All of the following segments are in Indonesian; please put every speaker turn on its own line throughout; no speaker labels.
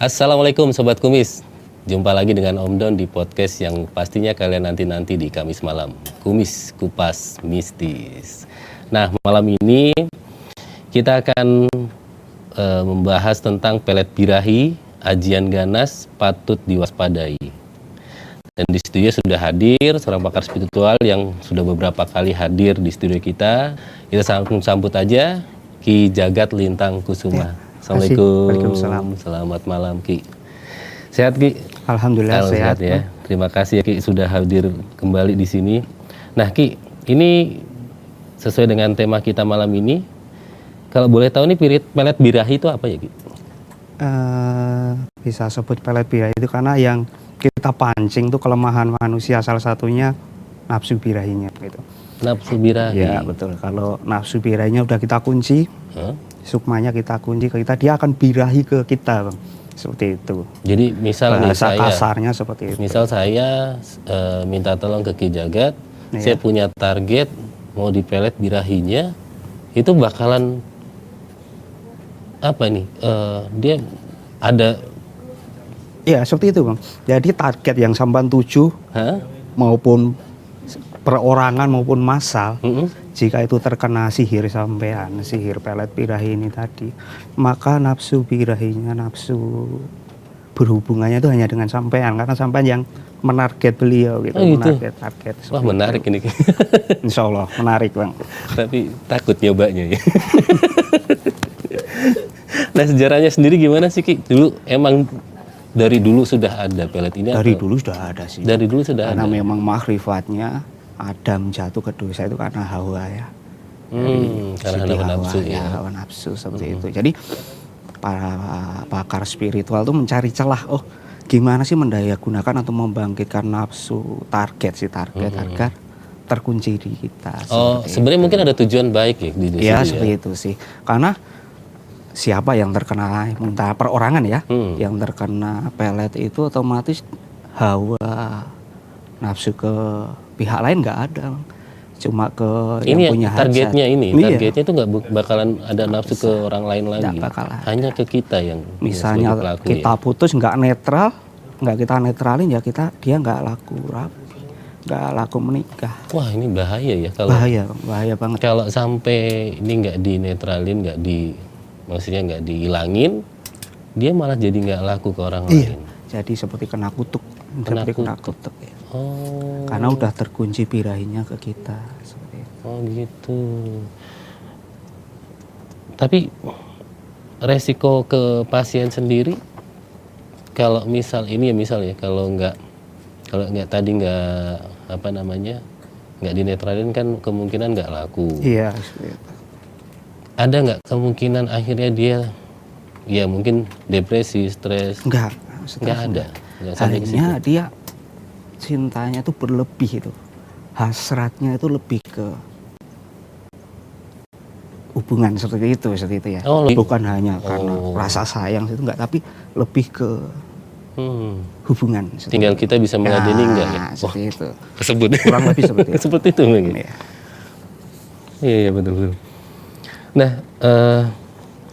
Assalamualaikum Sobat Kumis. Jumpa lagi dengan Om Don di podcast yang pastinya kalian nanti-nanti di Kamis malam. Kumis Kupas Mistis. Nah, malam ini kita akan membahas tentang pelet birahi, ajian ganas, patut diwaspadai. Dan di studio sudah hadir seorang pakar spiritual yang sudah beberapa kali hadir di studio kita. Kita sambut aja Ki Jagat Lintang Kusuma. Assalamualaikum.
Waalaikumsalam.
Selamat malam Ki. Sehat Ki?
Alhamdulillah sehat
ya. Terima kasih ya Ki sudah hadir kembali di sini. Nah Ki, ini sesuai dengan tema kita malam ini. Kalau boleh tahu nih pelet birahi itu apa ya Ki?
Bisa sebut pelet birahi itu karena yang kita pancing tuh kelemahan manusia, salah satunya nafsu birahinya gitu.
Nafsu birahi.
Ya betul. Kalau nafsu birahinya udah kita kunci, sukmanya kita kunci ke kita, dia akan birahi ke kita, Bang. Seperti itu.
Jadi misal
bahasa kasarnya seperti itu.
Misal saya minta tolong ke Ki Jagat, saya punya target mau dipelet birahinya, itu bakalan apa nih? Dia ada.
Ya seperti itu, Bang. Jadi target yang sampan tuju maupun perorangan maupun massal, jika itu terkena sihir sampean, sihir pelet birahi ini tadi, maka nafsu birahinya, nafsu berhubungannya itu hanya dengan sampean, karena sampean yang menarget beliau gitu, target.
Wah menarik ini.
Insya Allah menarik, Bang.
Tapi takut nyobanya ya. Nah sejarahnya sendiri gimana sih Ki? Dulu emang dari dulu sudah ada pelet ini?
Dari dulu sudah ada sih.
Dari dulu sudah
karena
ada.
Karena memang makrifatnya Adam jatuh ke dosa itu karena Hawa ya.
Karena hawa nafsu ya.
Hawa nafsu seperti itu. Jadi para pakar spiritual tuh mencari celah. Oh, gimana sih mendaya-gunakan atau membangkitkan nafsu target agar terkunci di kita.
Oh, sebenarnya mungkin ada tujuan baik ya di
ya seperti itu sih. Karena siapa yang terkena muntah perorangan ya, yang terkena pelet itu otomatis hawa nafsu ke pihak lain nggak ada, cuma ke
ini
yang punya
targetnya
hajat.
Targetnya itu nggak bakalan ada nafsu ke orang lain lagi, hanya ke kita yang
misalnya pelaku, kita putus nggak netral, nggak kita netralin ya dia nggak laku rapi, nggak laku menikah.
Wah ini bahaya ya kalau
bahaya banget
kalau sampai ini nggak dinetralin, maksudnya nggak dihilangin, dia malah jadi nggak laku ke orang lain.
Jadi seperti kena kutuk ya.
Oh.
Karena udah terkunci birahinya ke kita seperti itu.
Oh gitu. Tapi resiko ke pasien sendiri kalau misal ya kalau nggak tadi nggak dinetralin kan kemungkinan nggak laku.
Iya seperti itu.
Ada nggak kemungkinan akhirnya dia ya mungkin depresi, stres?
Nggak
ada.
Hanya dia cintanya itu berlebih itu, hasratnya itu lebih ke hubungan seperti itu ya. Bukan hanya karena rasa sayang itu enggak, tapi lebih ke hubungan.
Tinggal kita bisa meladeni enggak ya?
Seperti itu.
Kesebut.
Kurang lebih seperti itu.
Seperti itu mungkin. Iya betul. Nah,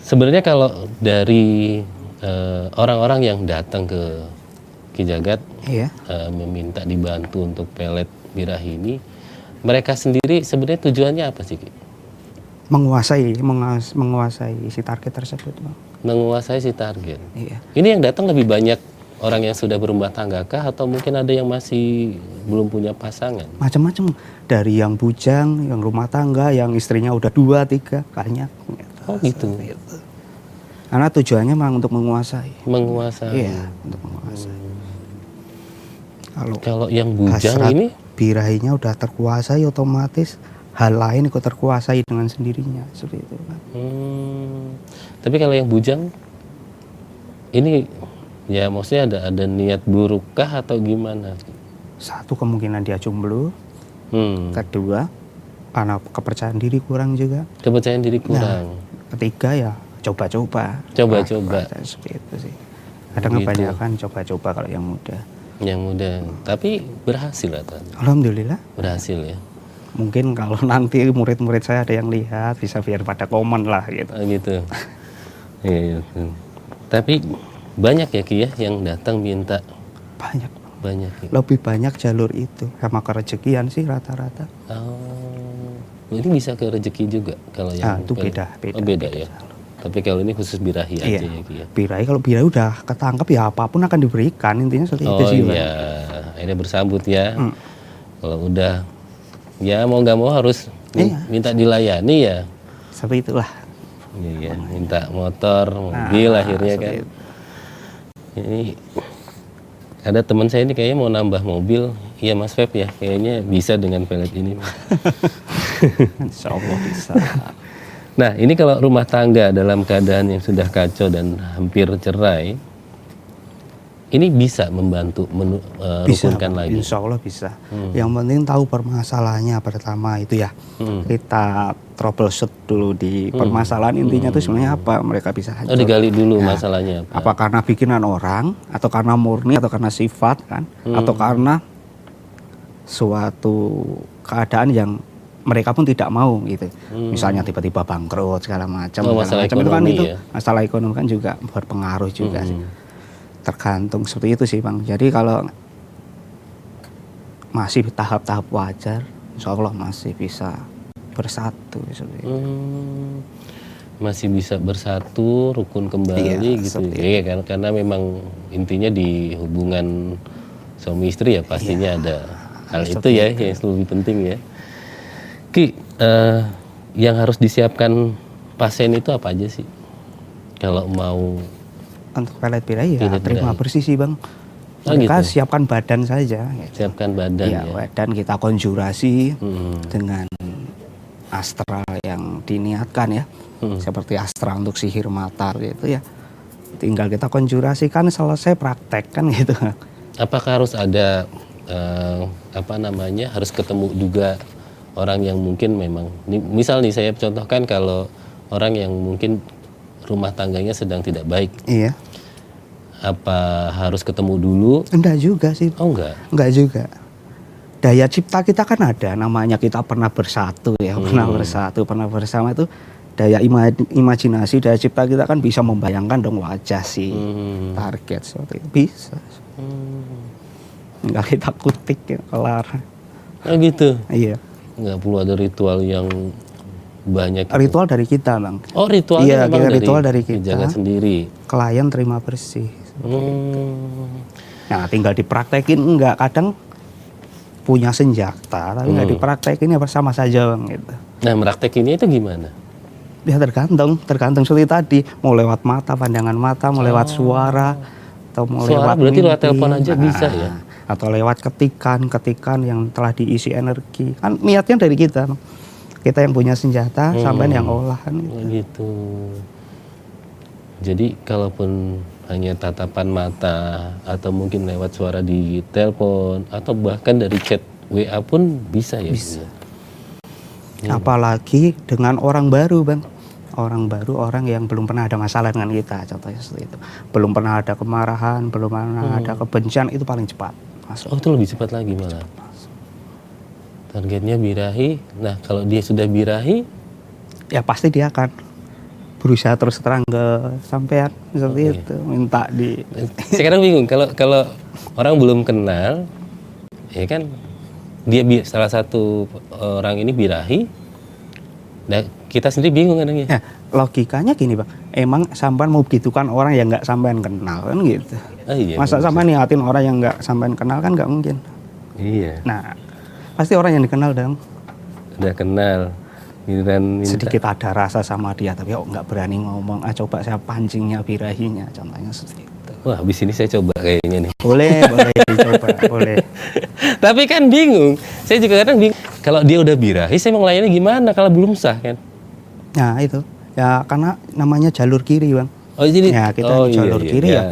sebenarnya kalau dari orang-orang yang datang ke Ki Jagat meminta dibantu untuk pelet birahi ini, mereka sendiri sebenarnya tujuannya apa sih Ki?
Menguasai si target tersebut, Bang.
Menguasai si target.
Iya.
Ini yang datang lebih banyak orang yang sudah berumah tangga kah atau mungkin ada yang masih belum punya pasangan? Macam-macam.
Dari yang bujang, yang rumah tangga, yang istrinya udah 2, 3, banyak.
Oh gitu.
Karena tujuannya memang untuk menguasai.
Iya,
untuk menguasai.
Kalau yang bujang ini
birahinya udah terkuasai, otomatis hal lain ikut terkuasai dengan sendirinya seperti itu.
Tapi kalau yang bujang ini ya maksudnya ada niat burukkah atau gimana?
Satu, kemungkinan dia jomblo. Kedua, karena kepercayaan diri kurang juga.
Kepercayaan diri kurang.
Ketiga ya coba-coba. Seperti itu sih. Kadang kebanyakan coba-coba kalau yang muda.
Tapi berhasil atau?
Alhamdulillah.
Berhasil ya.
Mungkin kalau nanti murid-murid saya ada yang lihat, bisa biar pada komen lah gitu.
Gitu. Iya. Tapi banyak ya Ki ya yang datang minta.
Banyak.
Banyak ya.
Lebih banyak jalur itu sama kerezekian sih rata-rata.
Oh, ini bisa ke rezeki juga kalau yang
Itu beda.
Oh, beda ya. Tapi kalau ini khusus birahi aja ya Ki ya.
Birahi, kalau birahi udah ketangkep ya apapun akan diberikan, intinya seperti itu sih.
Oh iya, akhirnya bersambut ya. Kalau udah ya mau nggak mau harus minta dilayani ya.
Seperti itulah.
Iya, minta motor, mobil akhirnya kan.
Itu.
Ini ada teman saya ini kayaknya mau nambah mobil. Iya Mas Feb ya, kayaknya bisa dengan pelet ini.
Insya Allah bisa.
Nah ini kalau rumah tangga dalam keadaan yang sudah kacau dan hampir cerai, ini bisa membantu rukunkan lagi?
Insya Allah bisa. Yang penting tahu permasalahannya pertama itu ya. Kita troubleshoot dulu di permasalahan intinya itu sebenarnya apa, mereka bisa hancur.
Oh digali dulu masalahnya apa?
Apa karena bikinan orang, atau karena murni, atau karena sifat kan, atau karena suatu keadaan yang mereka pun tidak mau gitu. Misalnya tiba-tiba bangkrut segala macam.
Masalah
itu kan
ekonomi
itu
ya?
masalah ekonomi kan juga berpengaruh juga sih. Tergantung seperti itu sih Bang. Jadi kalau masih tahap-tahap wajar, insya Allah masih bisa bersatu seperti itu.
Masih bisa bersatu, rukun kembali gitu. Iya, karena memang intinya di hubungan suami istri ya pastinya ada hal itu ya yang lebih penting ya. Ki, yang harus disiapkan pasien itu apa aja sih? Kalau mau
untuk pelet birahi ya terima bersih sih Bang. Mereka siapkan badan saja. Gitu.
Siapkan badan ya.
Badan kita konjurasi dengan astral yang diniatkan ya. Seperti astral untuk sihir mata gitu ya. Tinggal kita konjurasikan, selesai praktek kan gitu.
Apakah harus ada harus ketemu juga orang yang mungkin memang, misal nih saya contohkan kalau orang yang mungkin rumah tangganya sedang tidak baik.
Iya.
Apa harus ketemu dulu?
Enggak juga sih.
Oh enggak?
Enggak juga. Daya cipta kita kan ada, namanya kita pernah bersatu ya, pernah bersatu, pernah bersama itu. Daya imajinasi, daya cipta kita kan bisa membayangkan dong wajah si target seperti itu. Bisa. Enggak kita kutik ya, kelar.
Oh gitu?
Iya.
Enggak perlu ada ritual yang banyak gitu.
Ritual dari kita Bang.
Oh ritualnya
ritual dari kita.
Jaga sendiri.
Klien terima bersih. Nah tinggal dipraktekin enggak, kadang punya senjata tapi enggak dipraktekin ya bersama saja Bang gitu.
Nah meraktekinnya itu gimana?
Ya tergantung seperti tadi, mau lewat mata, pandangan mata, mau lewat suara, atau mau lewat
berarti
mimpi,
lewat telepon aja bisa ya?
Atau lewat ketikan yang telah diisi energi. Kan niatnya dari kita. Kita yang punya senjata, sampai yang olahan gitu.
Gitu. Jadi kalaupun hanya tatapan mata atau mungkin lewat suara di telepon atau bahkan dari chat WA pun bisa ya?
Bisa. Apalagi dengan orang baru Bang. Orang baru, orang yang belum pernah ada masalah dengan kita, contohnya seperti itu. Belum pernah ada kemarahan, belum pernah ada kebencian, itu paling cepat masuk.
Oh itu lebih cepat lagi malah. Targetnya birahi. Nah kalau dia sudah birahi,
ya pasti dia akan berusaha terus terang ke sampean seperti itu, minta di.
Sekarang bingung kalau orang belum kenal, ya kan dia salah satu orang ini birahi, nah kita sendiri bingung kadang ya.
Ya, logikanya gini Bang, emang sampean mau begitukan orang yang nggak sampean kenal kan gitu.
Oh, iya,
masa sampean niatin orang yang nggak sampean kenal kan nggak mungkin.
Iya.
Nah pasti orang yang dikenal dong.
Udah kenal.
Sedikit ada rasa sama dia tapi nggak berani ngomong. Coba saya pancingnya birahinya, contohnya seperti itu.
Wah habis ini saya coba kayaknya nih.
Boleh dicoba, boleh.
Tapi kan bingung, saya juga kadang bingung. Kalau dia udah birahi, saya mau ngelayannya gimana kalau belum sah kan?
Nah itu, ya karena namanya jalur kiri Bang.
Oh jadi
ya kita jalur kiri ya.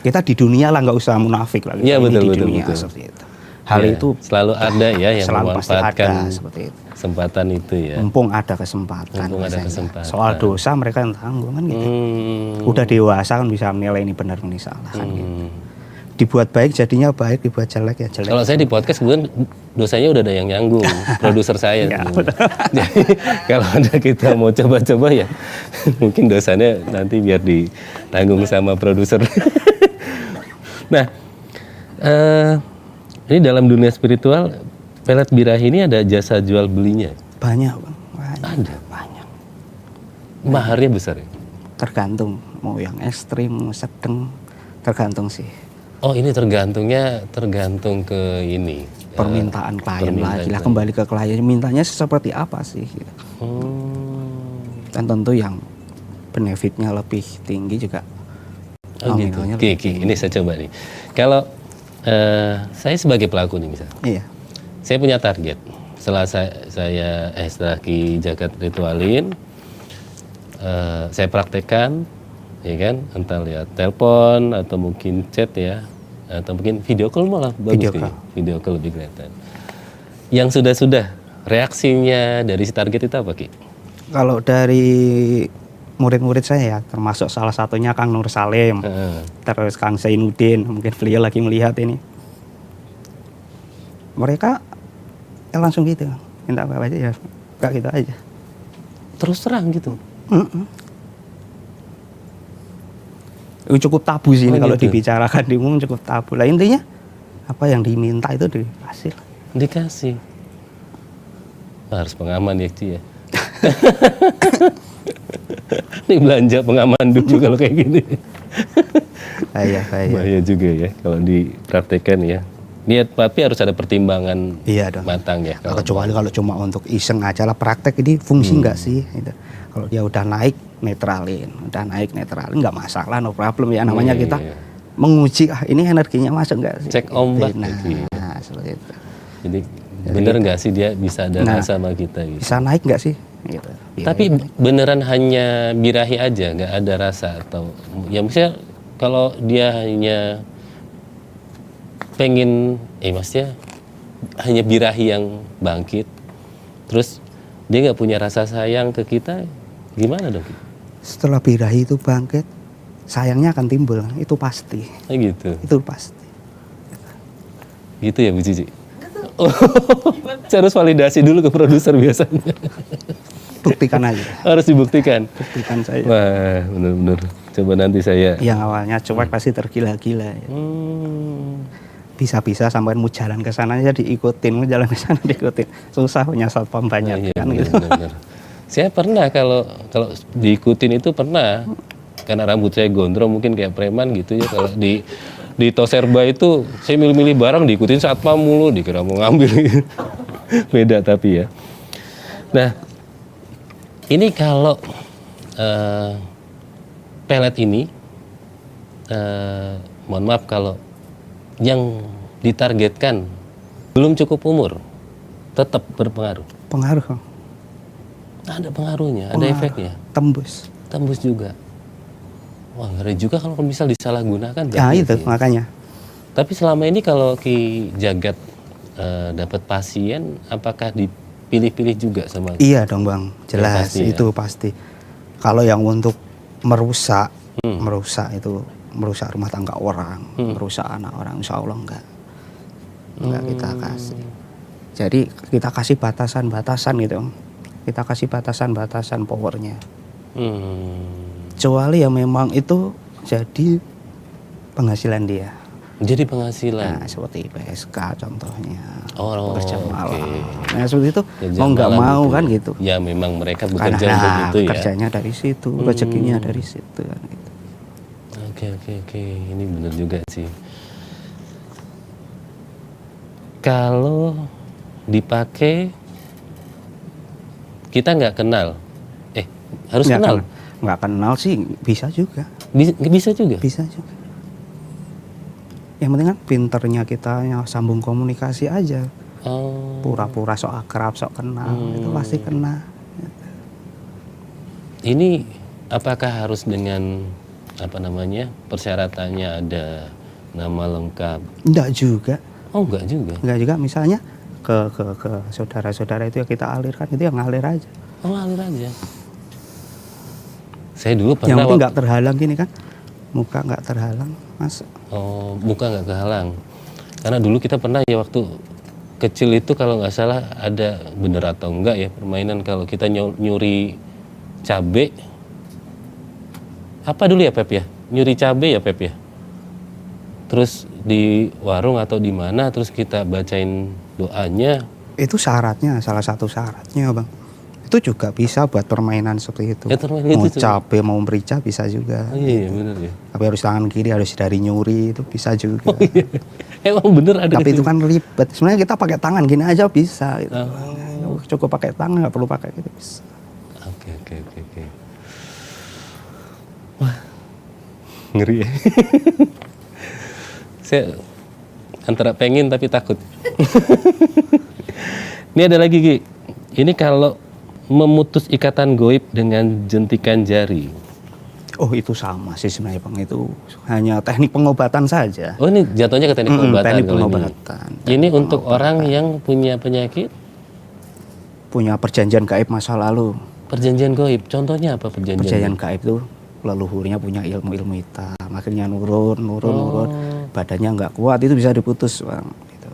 Kita di dunia lah, nggak usah munafik lah.
Iya betul.
Seperti itu. Hal itu
selalu ada ya yang memanfaatkan
seperti itu.
Kesempatan itu ya.
Mumpung ada kesempatan. Soal dosa mereka yang tanggung kan gitu. Udah dewasa kan bisa menilai ini benar ini salah kan gitu. Dibuat baik jadinya baik, dibuat jelek ya jelek.
Kalau saya di podcast kemudian dosanya udah ada yang nyanggung, produser saya.
Ya,
jadi kalau ada kita mau coba-coba ya mungkin dosanya nanti biar ditanggung sama produser. Nah, ini dalam dunia spiritual, pelet birahi ini ada jasa jual belinya?
Banyak Bang, banyak.
Ada?
Banyak.
Maharnya besar ya?
Tergantung, mau yang ekstrim, mau sedang, tergantung sih.
Oh, ini tergantung ke ini.
Permintaan klien lagi lah, kembali ke klien, mintanya seperti apa sih gitu. Dan tentu yang benefitnya lebih tinggi juga nominalnya
gitu. Oke, ini saya coba nih. Kalau saya sebagai pelaku nih misal,
iya,
saya punya target. Setelah setelah Ki Jagat ritualin, saya praktekkan, ya kan, entah lihat telepon atau mungkin chat ya, atau mungkin video call malah bagus, video call lebih kelihatan. Yang sudah reaksinya dari si target itu apa, Ki?
kalau dari murid-murid saya ya, termasuk salah satunya Kang Nur Salim, terus Kang Zainuddin, mungkin beliau lagi melihat ini. Mereka langsung gitu, minta apa aja ya, kayak gitu aja.
Terus terang gitu?
Cukup tabu sih ini kalau
gitu?
dibicarakan di umum, cukup tabu. Lah intinya apa yang diminta itu dikasih.
Dikasih. Harus pengaman ya, Ci ya. Ini belanja pengaman dulu kalau kayak gini. Bahaya juga ya kalau dipraktekkan ya. Niat tapi harus ada pertimbangan matang ya.
Kecuali kalau cuma untuk iseng aja lah, praktek ini fungsi nggak sih? Gitu. Kalau dia udah naik netralin, nggak masalah, no problem ya. Namanya kita menguji, ini energinya masuk nggak sih?
Cek ombak.
Nah, seperti itu.
Jadi bener nggak sih dia bisa ada rasa sama kita? Gitu.
Bisa naik nggak sih? Gitu.
Tapi beneran hanya birahi aja, nggak ada rasa atau ya misalnya kalau dia hanya pengen, maksudnya hanya birahi yang bangkit, terus dia nggak punya rasa sayang ke kita, gimana dong?
Setelah birahi itu bangkit, sayangnya akan timbul, itu pasti.
Gitu.
Itu pasti.
Gitu ya Bu Cici? Oh, saya harus validasi dulu ke produser biasanya.
Buktikan aja.
Harus dibuktikan.
Buktikan saya.
Wah, benar-benar. Coba nanti saya.
Yang awalnya cuek pasti tergila-gila. Ya. Bisa-bisa sampai mau jalan ke sana aja diikutin, mau jalan ke sana diikutin. Susah punya satpam banyak kan gitu.
Benar. Saya pernah kalau diikutin itu pernah, karena rambut saya gondrong mungkin kayak preman gitu ya. Kalau di Toserba itu saya milih-milih barang diikutin satpam mulu, dikira mau ngambil. Beda tapi ya. Nah, ini kalau pelet ini, mohon maaf kalau yang ditargetkan belum cukup umur, tetap berpengaruh.
Pengaruh.
Ada pengaruhnya, ada efeknya. Tembus juga. Wah, ngeri juga kalau misal disalahgunakan.
Ya itu makanya.
Tapi selama ini kalau Ki Jagat dapat pasien, apakah dipilih-pilih juga sama?
Iya dong Bang, jelas pasti, itu ya? Pasti. Kalau yang untuk merusak itu, merusak rumah tangga orang, merusak anak orang, insya Allah enggak kita kasih. Jadi kita kasih batasan-batasan gitu, kita kasih batasan-batasan powernya. Kecuali yang memang itu jadi penghasilan dia.
Jadi penghasilan.
Nah, seperti PSK contohnya.
Bekerja
malam. Nah, seperti itu mau nggak mau itu, kan gitu.
Ya memang mereka bekerja untuk itu ya.
Kerjanya dari situ, rezekinya dari situ kan gitu.
Oke. Ini benar juga sih. Kalau dipakai kita nggak kenal. Harus nggak kenal.
Nggak kenal sih bisa juga.
Bisa juga.
Bisa juga. Yang penting kan pinternya kita sambung komunikasi aja. Pura-pura sok akrab, sok kenal, itu pasti kena.
Ini apakah harus dengan persyaratannya ada nama lengkap?
Enggak juga.
Oh, enggak juga.
Enggak juga, misalnya ke saudara-saudara itu ya kita alirkan, itu yang ngalir aja.
Oh, ngalir aja. Saya dulu pernah.
Yang penting nggak terhalang gini kan, muka nggak terhalang, Mas.
Oh, muka nggak kehalang. Karena dulu kita pernah ya waktu kecil itu kalau nggak salah ada, bener atau enggak ya, permainan kalau kita nyuri cabe. Apa dulu ya Pep ya? Nyuri cabe ya Pep ya? terus di warung atau di mana terus kita bacain doanya.
Itu syaratnya, salah satu syaratnya Bang. Itu juga bisa buat permainan seperti itu.
Ya,
mau cabe, mau merica bisa juga.
Oh iya, benar ya.
Tapi harus tangan kiri, harus dari nyuri, itu bisa juga.
Oh iya. Emang bener ada.
Tapi itu kan ribet. Sebenarnya kita pakai tangan gini aja bisa. Gitu. Cukup pakai tangan, nggak perlu pakai gitu bisa.
Oke. Wah, ngeri ya. Saya antara pengen tapi takut. Ini ada lagi Ki. Ini kalau memutus ikatan goib dengan jentikan jari.
Oh itu sama sih sebenarnya Bang, itu hanya teknik pengobatan saja.
Oh ini jatuhnya ke teknik pengobatan.
Teknik pengobatan.
Ini untuk orang yang punya penyakit?
Punya perjanjian gaib masa lalu.
Perjanjian gaib, contohnya apa perjanjian?
Perjanjian gaib itu leluhurnya punya ilmu-ilmu hitam, akhirnya nurun, badannya nggak kuat, itu bisa diputus Bang. Gitu.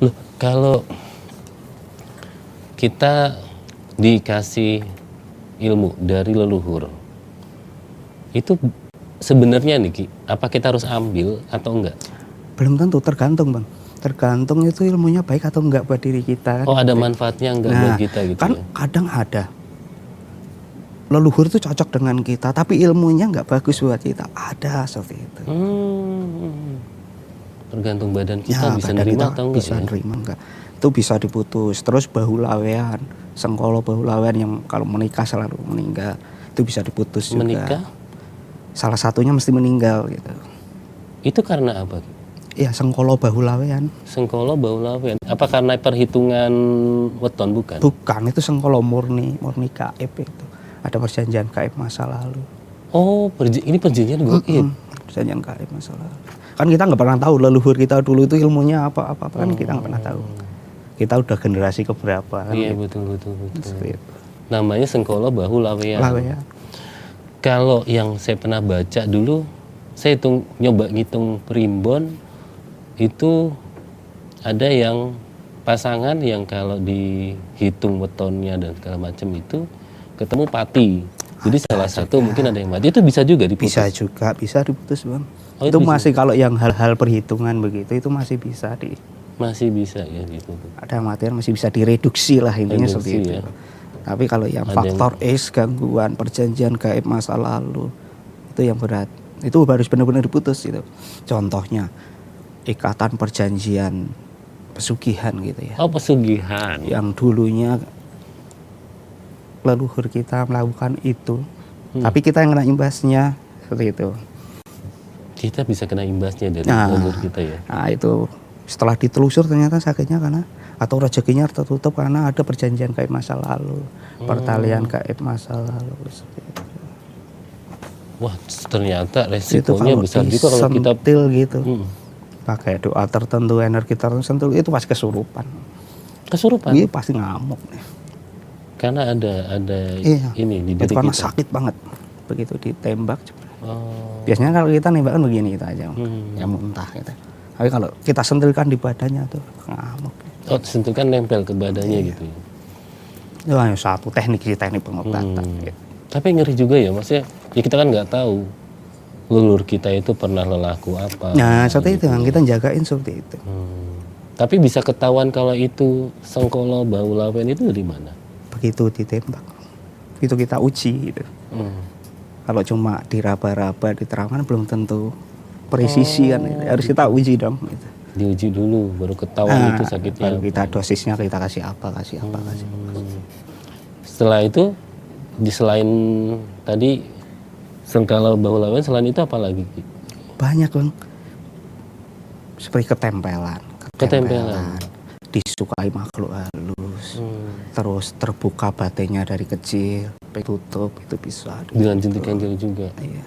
Loh, kalau kita dikasih ilmu dari leluhur, itu sebenarnya nih Ki, apa kita harus ambil atau enggak?
Belum tentu, tergantung Bang. Tergantung itu ilmunya baik atau enggak buat diri kita.
Oh ada manfaatnya enggak buat kita gitu
kan
ya?
Kadang ada leluhur itu cocok dengan kita, tapi ilmunya enggak bagus buat kita. Ada seperti itu.
Tergantung badan kita bisa nerima atau enggak?
Bisa nerima enggak. Itu bisa diputus. Terus bahu lawean, sengkolo bahu lawean yang kalau menikah selalu meninggal, itu bisa diputus juga.
Menikah?
Salah satunya mesti meninggal gitu.
Itu karena apa?
Ya sengkolo bahu lawean.
Sengkolo bahu lawean. Apa karena perhitungan weton bukan?
Bukan, itu sengkolo murni gaib itu. Ada perjanjian gaib masa lalu.
Oh, ini perjanjian gaib.
Perjanjian gaib masa lalu. Kan kita nggak pernah tahu leluhur kita dulu itu ilmunya apa kan kita nggak pernah tahu. Kita udah generasi keberapa kan?
Iya
gitu.
betul. Namanya sengkolo bahu lawean. Kalau yang saya pernah baca dulu, saya nyoba ngitung primbon, itu ada yang pasangan yang kalau dihitung wetonnya dan segala macam itu ketemu pati. Jadi salah satu mungkin ada yang mati, itu bisa juga diputus.
Bisa diputus Bang.
Oh,
itu masih kalau yang hal-hal perhitungan begitu itu masih bisa
masih bisa ya gitu.
Ada matian masih bisa direduksi lah intinya seperti itu. Ya. Tapi kalau yang faktor X, gangguan perjanjian gaib masa lalu, itu yang berat. Itu harus benar-benar diputus gitu. Contohnya ikatan perjanjian pesugihan gitu ya.
Oh, pesugihan.
Yang dulunya leluhur kita melakukan itu, tapi kita yang kena imbasnya seperti itu.
Kita bisa kena imbasnya dari leluhur kita ya.
Nah, itu setelah ditelusur ternyata sakitnya karena atau rezekinya tertutup karena ada perjanjian gaib masa lalu, pertalian gaib masa lalu.
Wah, ternyata resikonya besar juga kalau kita
gitu. Pakai doa tertentu, energi tertentu itu pasti kesurupan.
Iya,
pasti ngamuk nih.
Karena ada ini di diri
karena
kita.
Sakit banget begitu ditembak. Biasanya kalau kita nembak kan begini kita aja, ya muntah gitu. Tapi kalau kita sentilkan di badannya tuh ngamuk.
Oh, sentilkan nempel ke badannya gitu.
Itu hanya satu teknik pengobatan. Gitu.
Tapi ngeri juga ya, maksudnya ya kita kan nggak tahu leluhur kita itu pernah lelaku apa.
Nah, seperti itu yang kita jagain seperti itu.
Tapi bisa ketahuan kalau itu sengkolo bahu lawean itu dari mana?
Begitu ditembak, itu kita uji gitu. Kalau cuma diraba-raba, diterangkan belum tentu presisi kan. Gitu. Harus kita uji dong. Gitu.
Diuji dulu, baru ketahuan itu sakitnya.
Baru kita dosisnya kita kasih apa.
Setelah itu, selain tadi sengkala bahu lawean, selain itu apa lagi?
Banyak Bang. Seperti ketempelan. Disukai makhluk halus. Terus terbuka batinnya dari kecil, tutup, itu bisa.
Dengan jentikan jari juga.
Iya.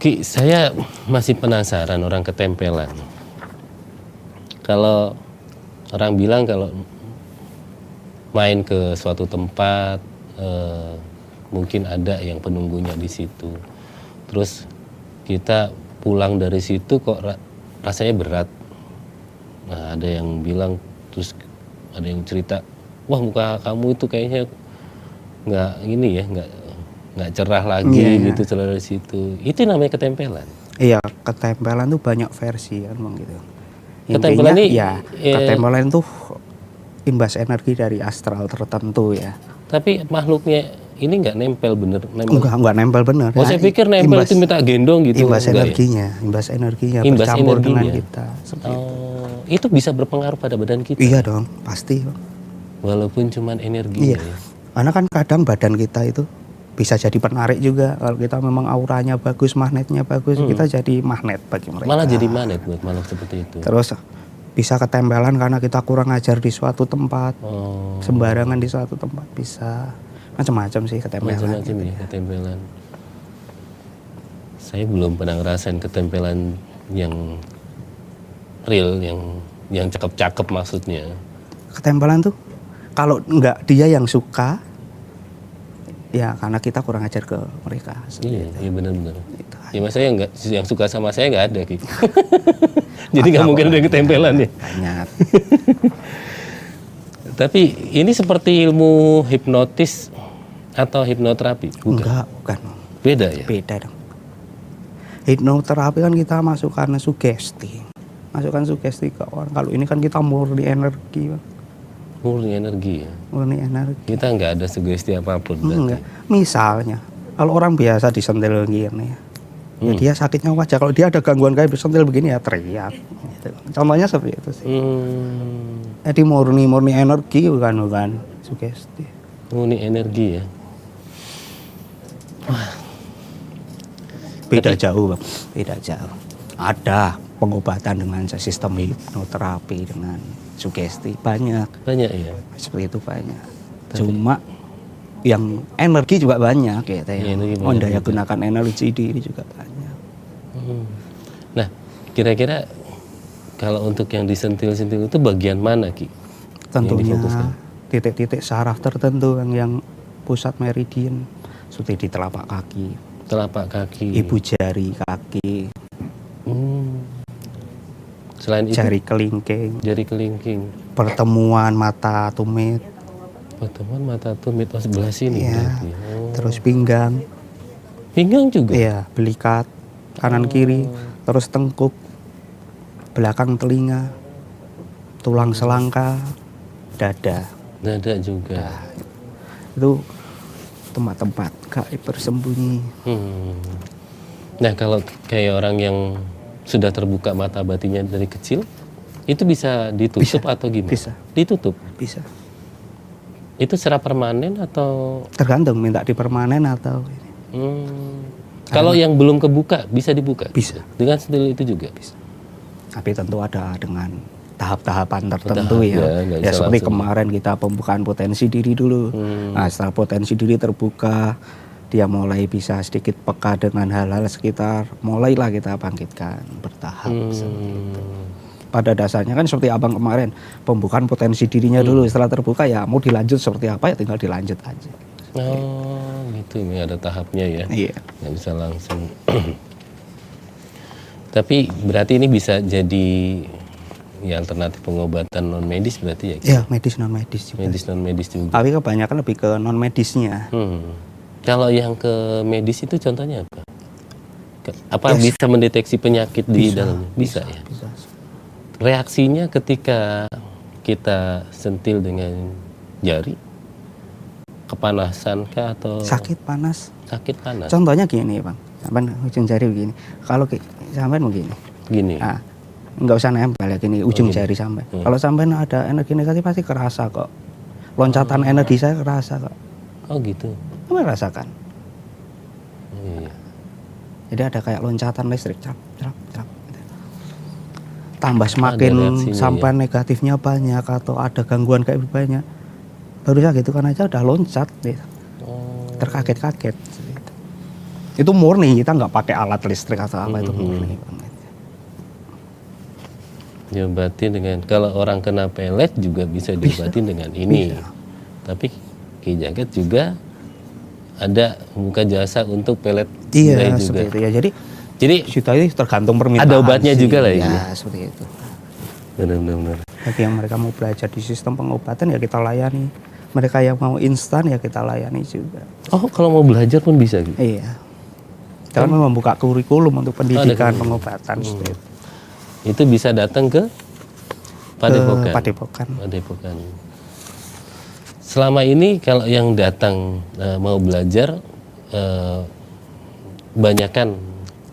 Ki, saya masih penasaran orang ketempelan. Kalau orang bilang kalau main ke suatu tempat, mungkin ada yang penunggunya di situ. Terus kita pulang dari situ kok rasanya berat. Nah, ada yang bilang, terus ada yang cerita, wah muka kamu itu kayaknya nggak cerah lagi gitu setelah dari situ. Itu namanya ketempelan.
Iya, ketempelan tuh banyak versi kan Bang gitu.
Ketempelan
Intinya
ini
ya ketempelan tuh imbas energi dari astral tertentu ya.
Tapi makhluknya ini nggak nempel bener,
Enggak nempel bener.
Oh, saya pikir nempel itu minta gendong gitu.
Imbas
enggak
energinya,
ya?
imbas bercampur dengan
energinya.
kita.
Itu bisa berpengaruh pada badan kita.
Iya dong, pasti.
Walaupun cuman energi.
Iya. Karena kan kadang badan kita itu bisa jadi penarik juga. Kalau kita memang auranya bagus, magnetnya bagus, kita jadi magnet bagi mereka.
Malah jadi magnet buat makhluk seperti itu.
Terus bisa ketempelan karena kita kurang ajar di suatu tempat, sembarangan di suatu tempat bisa. Macam-macam sih ketempelan.
Macam-macam ya ketempelan. Saya belum pernah ngerasain ketempelan yang real, yang cakep-cakep maksudnya.
Ketempelan tuh kalau enggak dia yang suka, ya karena kita kurang ajar ke mereka.
Iya benar-benar. Ya mas saya nggak, yang suka sama saya nggak ada gitu. Jadi nggak mungkin ada ketempelan ya.
Banyak.
Tapi ini seperti ilmu hipnotis atau hipnoterapi?
Bukan.
Beda ya?
Beda dong. Hipnoterapi kan kita masukkan sugesti. Masukkan sugesti ke orang. Kalau ini kan kita murni energi.
Murni energi ya?
Murni energi.
Kita nggak ada sugesti apapun berarti?
Enggak. Misalnya, kalau orang biasa disentil gini ya. Ya dia sakitnya wajar. Kalau dia ada gangguan kayak disentil begini ya teriak. Gitu. Contohnya seperti itu sih. Jadi murni energi bukan sugesti.
Murni energi ya. Wah.
Beda jauh Bang. Beda jauh. Ada pengobatan dengan sistem hipnoterapi dengan sugesti banyak.
Banyak ya.
Seperti itu banyak. Cuma yang energi juga banyak ya, mendaya gunakan energi diri juga banyak.
Nah, kira-kira kalau untuk yang disentil-sentil itu bagian mana Ki?
Tentunya titik-titik saraf tertentu yang pusat meridian, seperti di telapak kaki.
Telapak kaki.
Ibu jari kaki.
Selain itu
jari kelingking.
Jari kelingking.
Pertemuan mata tumit.
Pertemuan mata tumit sebelah sini.
Ya. Terus pinggang.
Pinggang juga?
Iya, belikat kanan kiri, terus tengkuk, belakang telinga, tulang selangka, dada.
Dada juga.
Nah, itu tempat-tempat gaib bersembunyi.
Nah, kalau kayak orang yang sudah terbuka mata batinnya dari kecil, itu bisa ditutup atau gimana?
Bisa.
Ditutup?
Bisa.
Itu secara permanen atau?
Tergantung minta dipermanen atau ini.
Kalau yang belum kebuka bisa dibuka?
Bisa.
Dengan sentil itu juga?
Bisa. Tapi tentu ada dengan tahap-tahapan tertentu ya seperti kemarin kita pembukaan potensi diri dulu. Nah, setelah potensi diri terbuka, dia mulai bisa sedikit peka dengan hal-hal sekitar, mulailah kita bangkitkan bertahap seperti itu. Pada dasarnya kan seperti abang kemarin, pembukaan potensi dirinya dulu, setelah terbuka ya mau dilanjut seperti apa ya tinggal dilanjut aja.
Oh gitu, ini ada tahapnya ya?
Iya.
Nggak bisa langsung. Tapi berarti ini bisa jadi ya alternatif pengobatan non medis berarti ya?
Iya, medis non medis juga.
Medis non medis juga.
Tapi kebanyakan lebih ke non medisnya.
Kalau yang ke medis itu contohnya apa? Apa bisa mendeteksi penyakit di dalamnya? Bisa ya? Bisa. Reaksinya ketika kita sentil dengan jari, kepanasan kah atau?
Sakit panas.
Sakit panas.
Contohnya gini Bang, sampai ujung jari begini. Kalau sampai begini.
Gini.
Nah, nggak usah nempel ya gini ujung jari sampai. Kalau sampai ada energi negatif pasti kerasa kok. Loncatan energi saya kerasa kok.
Oh gitu.
Kamu rasakan?
Iya.
Jadi ada kayak loncatan listrik, cerap. Tambah semakin sampai negatifnya banyak atau ada gangguan kayak banyak. Baru saja gitu kan aja udah loncat, gitu. Terkaget-kaget. Itu murni, kita nggak pakai alat listrik atau apa itu murni.
Diobatin dengan, kalau orang kena pelet juga bisa diobatin dengan ini. Bisa. Tapi Ki Jagat juga ada buka jasa untuk pelet.
Iya, seperti itu ya. Jadi itu tergantung permintaan.
Ada obatnya sih. Juga lah ya.
Ya, seperti itu.
Benar.
Bagi yang mereka mau belajar di sistem pengobatan ya kita layani. Mereka yang mau instan ya kita layani juga.
Oh, kalau mau belajar pun bisa gitu?
Iya. Kami membuka kurikulum untuk pendidikan pengobatan.
Itu bisa datang ke Padepokan.
Padepokan.
Selama ini kalau yang datang mau belajar, banyakan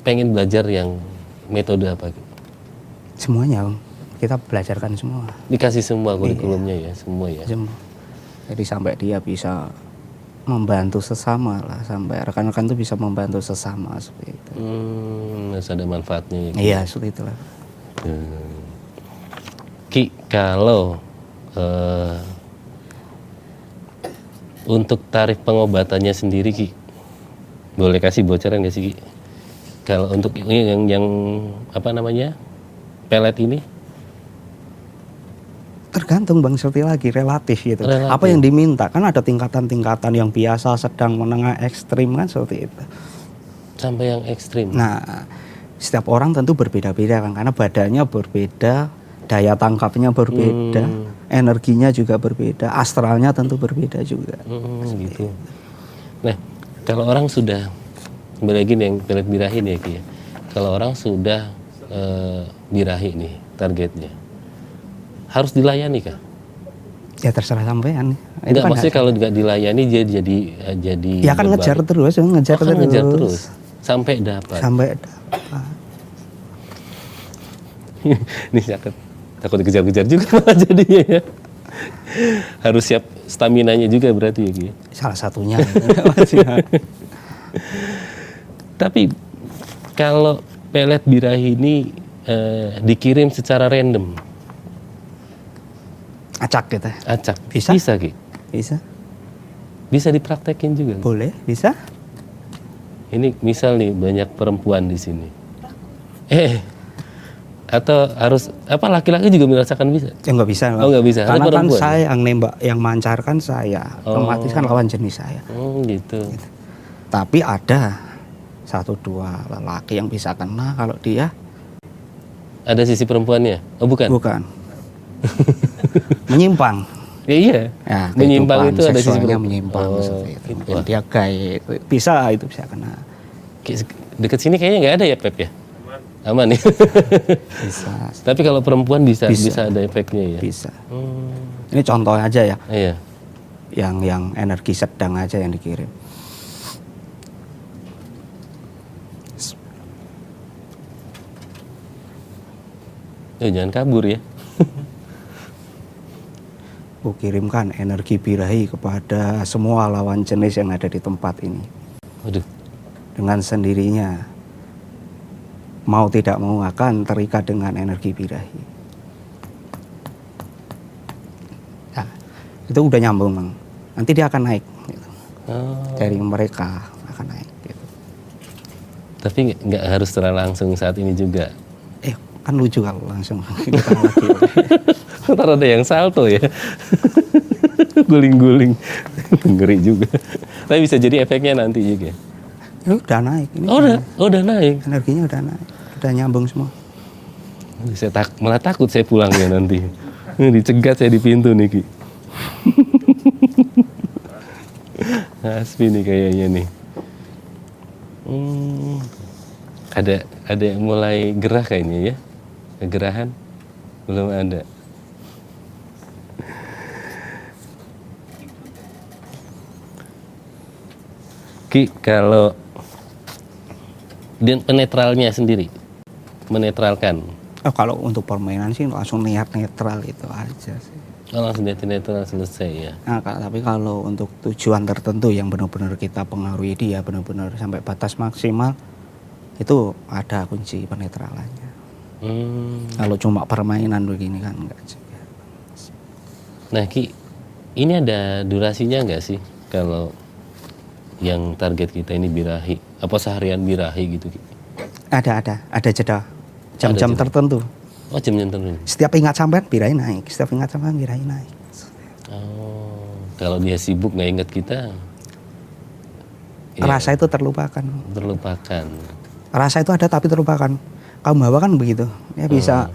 pengen belajar yang metode apa?
Semuanya, Om. Kita belajarkan semua.
Dikasih semua kurikulumnya ya, semua ya.
Semua. Jadi sampai dia bisa membantu sesama lah, sampai rekan-rekan itu bisa membantu sesama seperti itu.
Harus ada manfaatnya. Ya,
iya, seperti itulah.
Ki, kalau untuk tarif pengobatannya sendiri, Ki, boleh kasih bocoran nggak sih, Ki? Kalau untuk yang apa namanya, pelet ini?
Tergantung Bang, seperti lagi relatif gitu.
Relatif.
Apa yang diminta, kan ada tingkatan-tingkatan yang biasa, sedang, menengah, ekstrim kan seperti itu.
Sampai yang ekstrim.
Nah, setiap orang tentu berbeda-beda kan, karena badannya berbeda, daya tangkapnya berbeda, energinya juga berbeda, astralnya tentu berbeda juga.
Gitu. Nah, kalau orang sudah lagi yang pelet birahi nih, Ki, ya. Kalau orang sudah birahi nih targetnya, harus dilayani kah?
Ya terserah sampean.
Enggak, kan maksudnya kalau nggak dilayani jadi
ya kan ngejar terus, ngejar terus
sampai dapat. Ini takut dikejar-kejar juga jadinya ya. Harus siap staminanya juga berarti ya, Ki.
Salah satunya.
Tapi kalau pelet birahi ini dikirim secara random,
acak gitu.
Acak.
Bisa,
Ki?
Bisa
dipraktekin juga.
Boleh, bisa.
Ini misal nih banyak perempuan di sini. Atau harus apa, laki-laki juga merasakan bisa?
Ya nggak bisa.
Oh, nggak bisa.
Karena kan saya yang nembak, yang mancarkan saya, otomatis kan lawan jenis saya.
Gitu.
Tapi ada 1-2 lelaki yang bisa kena kalau dia
ada sisi perempuannya. Oh, bukan. Menyimpang.
Ya,
menyimpang itu ada sisi
menyimpang seperti itu. Dia gay, bisa kena.
Dekat sini kayaknya nggak ada ya, Pep ya? Aman ya.
Bisa.
Tapi kalau perempuan bisa ada efeknya ya.
Bisa. Ini contoh aja ya.
Iya.
Yang energi sedang aja yang dikirim.
Jangan kabur ya.
Kirimkan energi birahi kepada semua lawan jenis yang ada di tempat ini.
Waduh.
Dengan sendirinya, mau tidak mau akan terikat dengan energi birahi. Nah, itu udah nyambung, Bang. Nanti dia akan naik. Gitu. Dari mereka akan naik. Gitu.
Tapi nggak harus secara langsung saat ini juga.
Kan lucu kalau langsung.
Ntar ada yang salto ya. Guling-guling. Ngeri juga. Tapi bisa jadi efeknya nanti juga.
Udah naik. Ini
udah naik.
Energinya udah naik. Udah nyambung semua.
Saya malah takut saya pulangnya nanti. Dicegat saya di pintu nih, Ki. Aspi nih kayaknya nih. Ada yang mulai gerah kayaknya ya. Kegerahan belum ada. Ki, kalau dan penetralnya sendiri, menetralkan.
Kalau untuk permainan sih langsung niat netral itu aja sih.
Langsung netral selesai ya.
Nah, tapi kalau untuk tujuan tertentu yang benar-benar kita pengaruhi dia benar-benar sampai batas maksimal, itu ada kunci penetralannya. Kalau cuma permainan begini kan enggak juga.
Nah, Ki, ini ada durasinya enggak sih kalau yang target kita ini birahi? Apa seharian birahi gitu, Ki?
Ada jeda jam-jam tertentu.
Oh, jam-jam tertentu.
Setiap ingat sampean birahi naik, setiap ingat sampean birahi naik.
Kalau dia sibuk nggak ingat kita,
rasa itu terlupakan. Rasa itu ada tapi terlupakan. Kaum Hawa kan begitu, ya bisa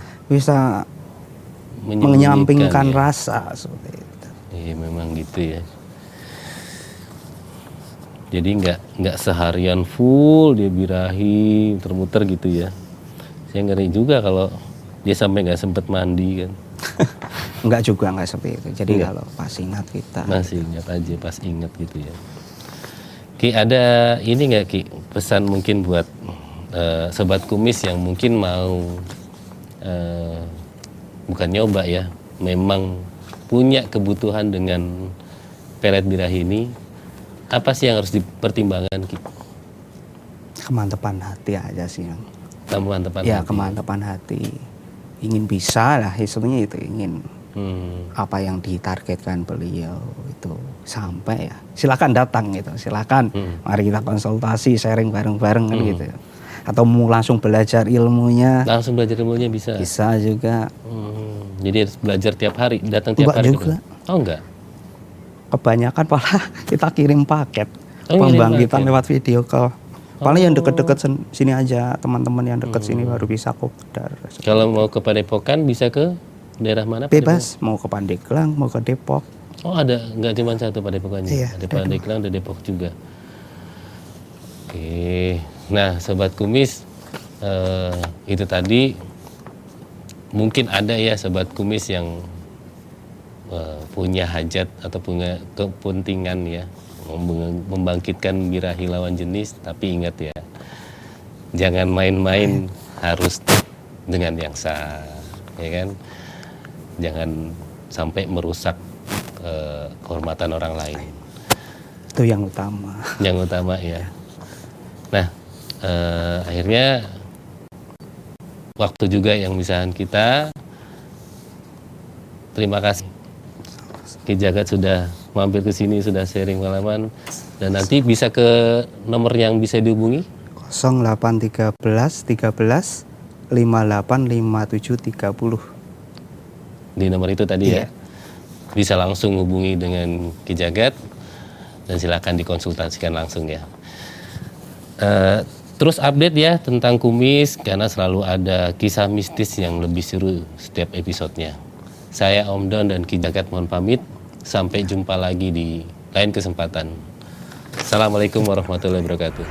menyampingkan ya. Rasa seperti itu.
Iya, memang gitu ya. Jadi nggak seharian full dia birahi muter-muter gitu ya. Saya ngeri juga kalau dia sampai nggak sempet mandi kan.
Enggak juga, enggak seperti itu. Jadi kalau pas ingat kita.
Masih ingat aja pas ingat gitu ya. Ki, ada ini nggak Ki, pesan mungkin buat sobat kumis yang mungkin mau bukan nyoba ya, memang punya kebutuhan dengan pelet birahi ini, apa sih yang harus dipertimbangkan Ki?
Kemantapan hati aja sih yang.
Kemantapan
Ya,
hati.
kemantapan hati. Ingin bisa lah, sebenarnya itu ingin. Apa yang ditargetkan beliau itu sampai ya, silakan datang gitu, silakan mari kita konsultasi, sharing bareng-bareng kan gitu, atau mau langsung belajar ilmunya,
Langsung belajar ilmunya bisa
juga.
Jadi harus belajar tiap hari, datang tiap
Enggak
hari
juga.
gitu? Oh enggak,
Kebanyakan malah kita kirim paket
ngirim
pembangkitan
paket.
lewat video call. Paling yang deket-deket sini aja, teman-teman yang deket sini baru bisa kopdar.
Kalau mau ke Padepokan bisa ke daerah mana?
Bebas, mau ke Pandeglang, mau ke Depok.
Oh ada, nggak cuma satu Padepokannya,
Iya,
ada
ada
Pandeglang, ada Depok juga. Oke, nah sobat kumis, itu tadi mungkin ada ya sobat kumis yang punya hajat atau punya kepentingan ya membangkitkan birahi lawan jenis, tapi ingat ya, jangan main-main, harus dengan yang sah, ya kan? Jangan sampai merusak kehormatan orang lain.
Itu yang utama.
Yang utama ya. Nah, akhirnya waktu juga yang misahan kita. Terima kasih Ki Jagat sudah mampir ke sini, sudah sharing pengalaman, dan nanti bisa ke nomor yang bisa dihubungi
0813 13 58 57 30.
di nomor itu tadi
Iya.
ya. Bisa langsung hubungi dengan Ki Jagat dan silakan dikonsultasikan langsung ya. Terus update ya tentang kumis karena selalu ada kisah mistis yang lebih seru setiap episodenya. Saya Om Don dan Ki Jagat mohon pamit. Sampai jumpa lagi di lain kesempatan. Assalamualaikum warahmatullahi wabarakatuh.